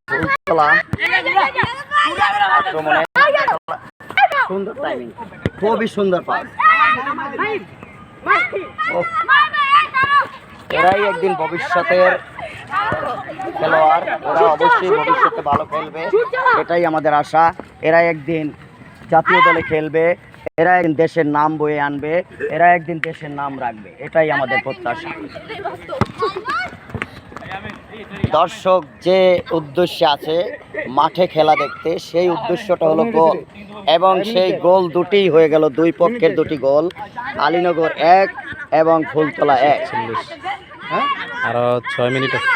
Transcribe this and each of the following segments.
ফুলতলা আক্রমণে সুন্দর টাইমিং, খুবই সুন্দর পাস। এরাই একদিন ভবিষ্যতের খেলোয়াড়, ওরা অবশ্যই ভবিষ্যতে ভালো খেলবে, এটাই আমাদের আশা। এরা একদিন জাতীয় দলে খেলবে, এরা একদিন দেশের নাম বয়ে আনবে, এরা একদিন দেশের নাম রাখবে, এটাই আমাদের প্রত্যাশা। দর্শক যে উদ্দেশ্যে আছে মাঠে খেলা দেখতে, সেই উদ্দেশ্যটা হলো গোল, এবং সেই গোল দুটিই হয়ে গেল, দুই পক্ষের দুটি গোল। আলীনগর 1 এবং ফুলতলা 1। আরো 6 মিনিট আছে,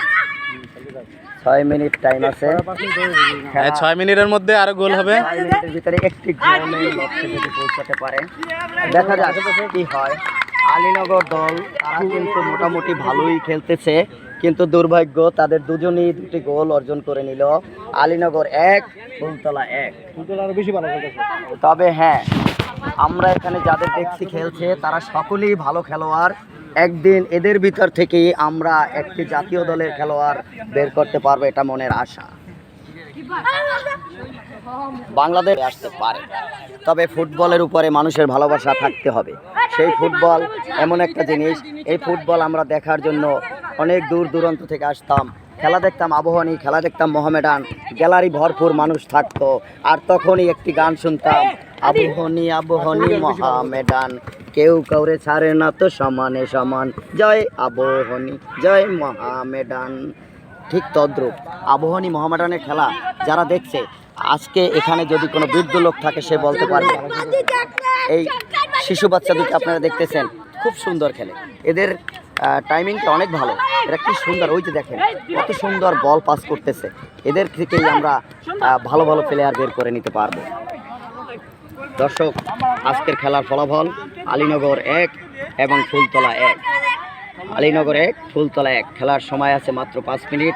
6 মিনিট টাইম আছে। 6 মিনিটের মধ্যে আরো গোল হবে। 6 মিনিটের ভিতরে একটি গোল এই লক্ষ্যে যদি পৌঁছাতে পারে, দেখা যাক কি হয়। আলীনগর দল তারা কিন্তু মোটামুটি ভালোই খেলতেছে, কিন্তু দুর্ভাগ্য তাদের দুজনেই দুটি গোল অর্জন করে নিল। আলীনগর 1, ফুলতলা 1। তবে হ্যাঁ, আমরা এখানে যাদের দেখছি খেলছে তারা সকলেই ভালো খেলোয়াড়। একদিন এদের ভিতর থেকেই আমরা একটি জাতীয় দলের খেলোয়াড় বের করতে পারবো, এটা মনের আশা। বাংলাদেশ আসতে পারে, তবে ফুটবলের উপরে মানুষের ভালোবাসা থাকতে হবে। সেই ফুটবল এমন একটা জিনিস, এই ফুটবল আমরা দেখার জন্য অনেক দূর দূরান্ত থেকে আসতাম, খেলা দেখতাম আবাহনী, খেলা দেখতাম মোহামেডান, গ্যালারি ভরপুর মানুষ থাকতো, আর তখনই একটি গান শুনতাম, আবাহনী আবাহনী মোহামেডান, কেউ কাউরে ছাড়ে না তো সমানে সমান, জয় আবাহনী জয় মোহামেডান। ঠিক তদ্রূপ আবাহনী মোহামেডানের খেলা যারা দেখছে, আজকে এখানে যদি কোনো বৃদ্ধ লোক থাকে সে বলতে পারবে। এই শিশু বাচ্চা দুটো আপনারা দেখতেছেন খুব সুন্দর খেলে, এদের টাইমিংটা অনেক ভালো, এরা কি সুন্দর, ওই যে দেখেন কত সুন্দর বল পাস করতেছে। এদের থেকেই আমরা ভালো ভালো প্লেয়ার বের করে নিতে পারবো। দর্শক, আজকের খেলার ফলাফল আলীনগর 1 এবং ফুলতলা 1। আলীনগর 1, ফুলতলা 1। খেলার সময় আছে মাত্র 5 মিনিট।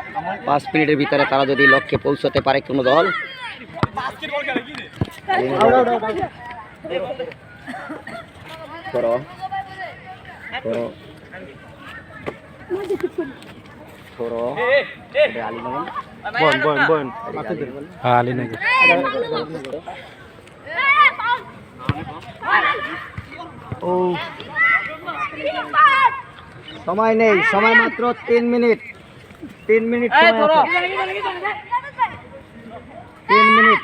5 মিনিটের ভিতরে তারা যদি লক্ষ্যে পৌঁছতে পারে কোনো দল, সময় নেই, সময় মাত্র 3 মিনিট। 3 মিনিট সময় আছে।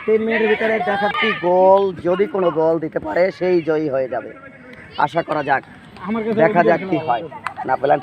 3 মিনিটের ভিতরে দেখাচ্ছি গোল, যদি কোনো গোল দিতে পারে সেই জয়ী হয়ে যাবে। আশা করা যাক, দেখা যাক কি হয়। না পেলাম।